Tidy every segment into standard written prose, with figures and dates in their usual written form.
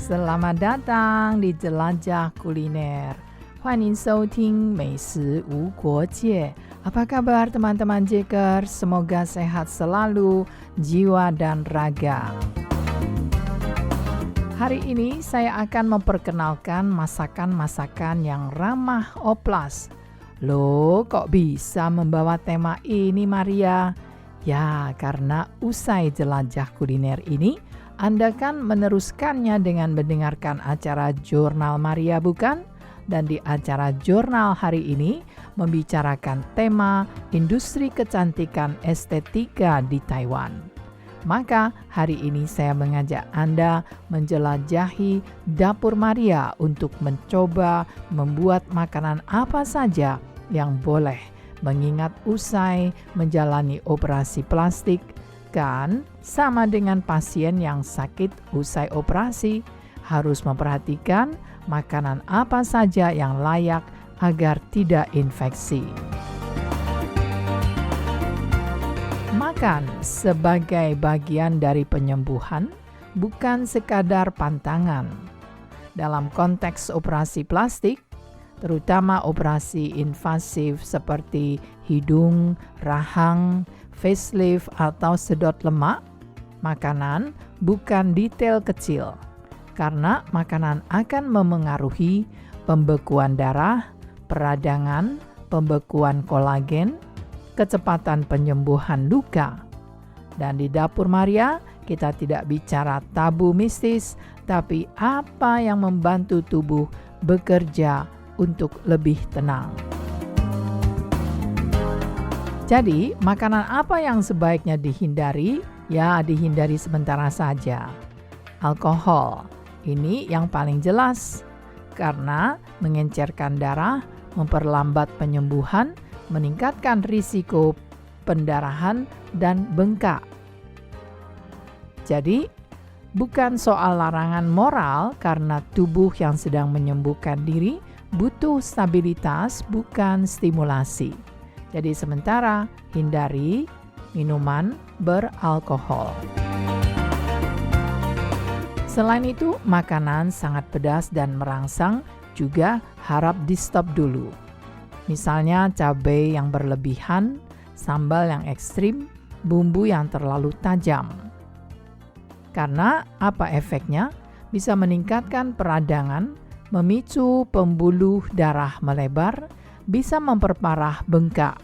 Selamat datang di Jelajah Kuliner. 欢迎收听美食无国界. Apa kabar teman-teman Jacker? Semoga sehat selalu, jiwa dan raga. Hari ini saya akan memperkenalkan masakan-masakan yang ramah oplas. Loh, kok bisa membawa tema ini, Maria? Ya, karena usai jelajah kuliner ini, Anda kan meneruskannya dengan mendengarkan acara Jurnal Maria, bukan? Dan di acara Jurnal hari ini membicarakan tema industri kecantikan estetika di Taiwan. Maka hari ini saya mengajak Anda menjelajahi Dapur Maria untuk mencoba membuat makanan apa saja yang boleh, mengingat usai menjalani operasi plastik, kan sama dengan pasien yang sakit usai operasi, harus memperhatikan makanan apa saja yang layak agar tidak infeksi. Makan sebagai bagian dari penyembuhan, bukan sekadar pantangan. Dalam konteks operasi plastik, terutama operasi invasif seperti hidung, rahang, facelift atau sedot lemak, makanan bukan detail kecil, karena makanan akan memengaruhi pembekuan darah, peradangan, pembekuan kolagen, kecepatan penyembuhan luka. Dan di Dapur Maria, kita tidak bicara tabu mistis, tapi apa yang membantu tubuh bekerja untuk lebih tenang. Jadi, makanan apa yang sebaiknya dihindari? Ya, dihindari sementara saja. Alkohol, ini yang paling jelas, karena mengencerkan darah, memperlambat penyembuhan, meningkatkan risiko pendarahan dan bengkak. Jadi, bukan soal larangan moral karena tubuh yang sedang menyembuhkan diri butuh stabilitas, bukan stimulasi. Jadi sementara hindari minuman beralkohol. Selain itu, makanan sangat pedas dan merangsang juga harap di-stop dulu. Misalnya cabai yang berlebihan, sambal yang ekstrim, bumbu yang terlalu tajam. Karena apa efeknya? Bisa meningkatkan peradangan, memicu pembuluh darah melebar, bisa memperparah bengkak.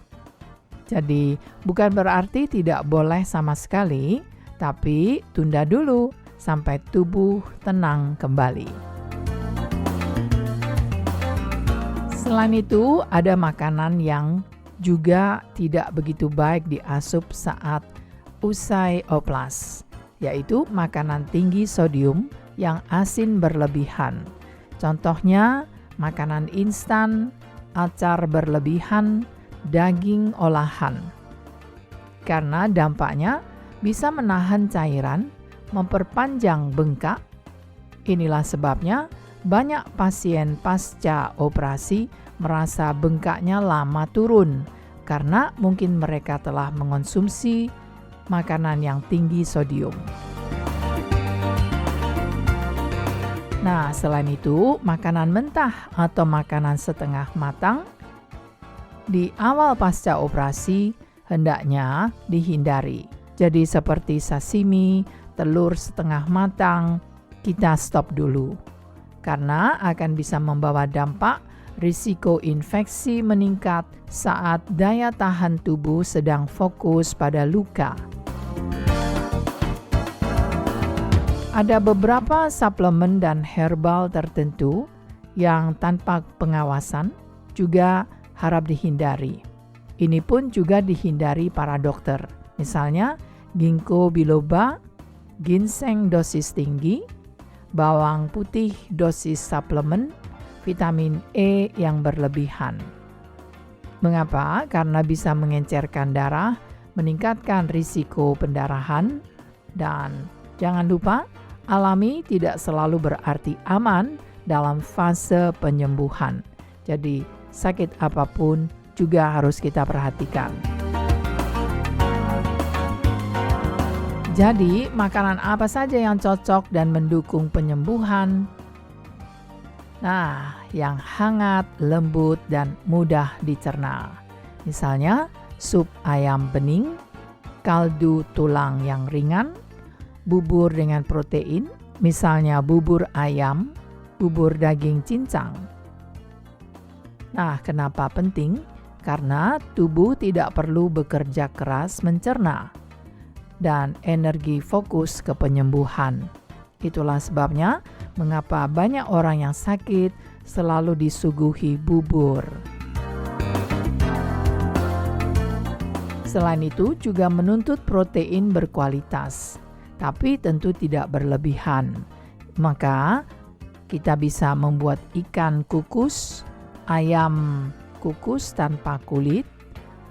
Jadi, bukan berarti tidak boleh sama sekali, tapi tunda dulu sampai tubuh tenang kembali. Selain itu, ada makanan yang juga tidak begitu baik diasup saat usai oplas, yaitu makanan tinggi sodium yang asin berlebihan. Contohnya, makanan instan, acar berlebihan, daging olahan. Karena dampaknya bisa menahan cairan, memperpanjang bengkak. Inilah sebabnya banyak pasien pasca operasi merasa bengkaknya lama turun karena mungkin mereka telah mengonsumsi makanan yang tinggi sodium. Nah, selain itu, makanan mentah atau makanan setengah matang di awal pasca operasi hendaknya dihindari. Jadi seperti sashimi, telur setengah matang, kita stop dulu. Karena akan bisa membawa dampak risiko infeksi meningkat saat daya tahan tubuh sedang fokus pada luka. Ada beberapa suplemen dan herbal tertentu yang tanpa pengawasan juga harap dihindari. Ini pun juga dihindari para dokter. Misalnya, ginkgo biloba, ginseng dosis tinggi, bawang putih dosis suplemen, vitamin E yang berlebihan. Mengapa? Karena bisa mengencerkan darah, meningkatkan risiko pendarahan, dan jangan lupa, alami tidak selalu berarti aman dalam fase penyembuhan. Jadi, sakit apapun juga harus kita perhatikan. Jadi, makanan apa saja yang cocok dan mendukung penyembuhan? Nah, yang hangat, lembut, dan mudah dicerna. Misalnya, sup ayam bening, kaldu tulang yang ringan, bubur dengan protein, misalnya bubur ayam, bubur daging cincang. Nah, kenapa penting? Karena tubuh tidak perlu bekerja keras mencerna dan energi fokus ke penyembuhan. Itulah sebabnya mengapa banyak orang yang sakit selalu disuguhi bubur. Selain itu juga menuntut protein berkualitas, tapi tentu tidak berlebihan. Maka kita bisa membuat ikan kukus, ayam kukus tanpa kulit,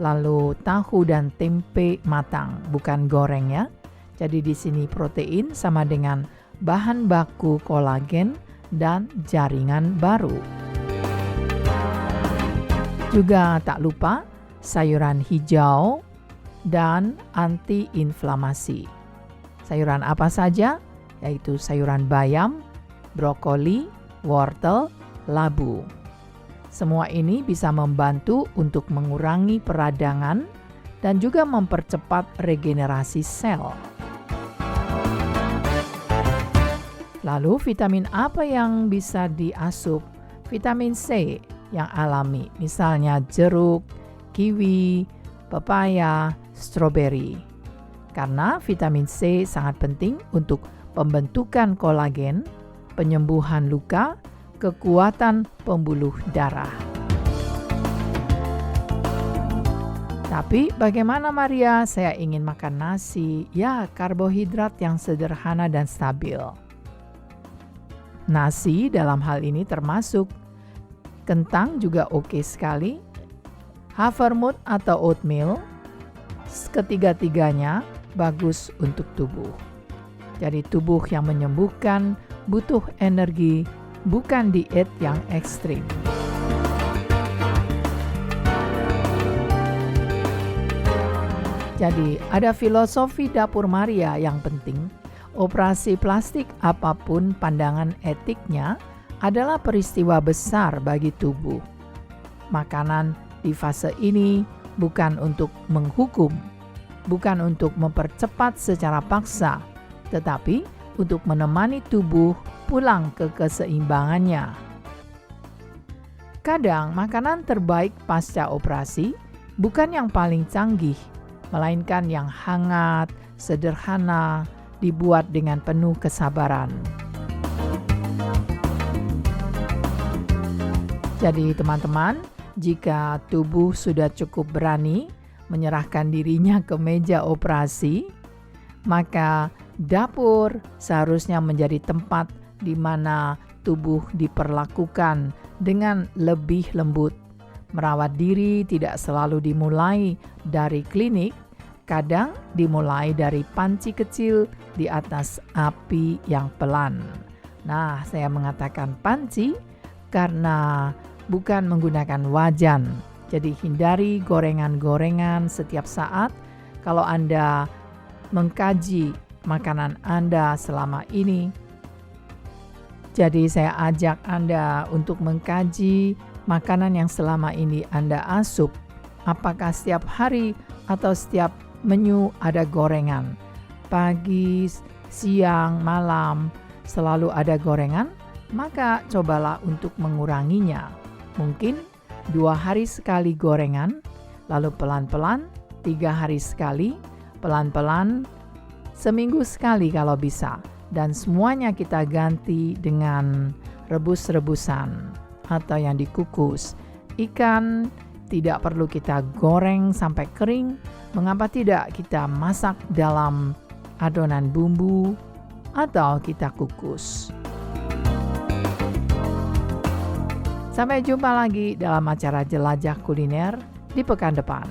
lalu tahu dan tempe matang, bukan goreng ya. Jadi di sini protein sama dengan bahan baku kolagen dan jaringan baru. Juga tak lupa sayuran hijau dan anti-inflamasi. Sayuran apa saja? Yaitu sayuran bayam, brokoli, wortel, labu. Semua ini bisa membantu untuk mengurangi peradangan dan juga mempercepat regenerasi sel. Lalu vitamin apa yang bisa diasup? Vitamin C yang alami, misalnya jeruk, kiwi, pepaya, stroberi. Karena vitamin C sangat penting untuk pembentukan kolagen, penyembuhan luka, kekuatan pembuluh darah. Tapi bagaimana Maria? Saya ingin makan nasi. Ya, karbohidrat yang sederhana dan stabil. Nasi dalam hal ini termasuk kentang juga oke sekali. Havermut atau oatmeal, ketiga-tiganya bagus untuk tubuh. Jadi tubuh yang menyembuhkan butuh energi, bukan diet yang ekstrim. Jadi ada filosofi dapur Maria yang penting. Operasi plastik apapun pandangan etiknya adalah peristiwa besar bagi tubuh. Makanan di fase ini bukan untuk menghukum, bukan untuk mempercepat secara paksa, tetapi untuk menemani tubuh pulang ke keseimbangannya. Kadang makanan terbaik pasca operasi bukan yang paling canggih, melainkan yang hangat, sederhana, dibuat dengan penuh kesabaran. Jadi teman-teman, jika tubuh sudah cukup berani menyerahkan dirinya ke meja operasi, maka dapur seharusnya menjadi tempat di mana tubuh diperlakukan dengan lebih lembut. Merawat diri tidak selalu dimulai dari klinik, kadang dimulai dari panci kecil di atas api yang pelan. Nah, saya mengatakan panci karena bukan menggunakan wajan. Jadi hindari gorengan-gorengan setiap saat. Kalau Anda mengkaji makanan Anda selama ini, jadi saya ajak Anda untuk mengkaji makanan yang selama ini Anda asup. Apakah setiap hari atau setiap menu ada gorengan? Pagi, siang, malam selalu ada gorengan? Maka cobalah untuk menguranginya. Mungkin 2 hari sekali gorengan, lalu pelan-pelan 3 hari sekali, pelan-pelan seminggu sekali kalau bisa. Dan semuanya kita ganti dengan rebus-rebusan atau yang dikukus. Ikan tidak perlu kita goreng sampai kering. Mengapa tidak kita masak dalam adonan bumbu atau kita kukus? Sampai jumpa lagi dalam acara Jelajah Kuliner di pekan depan.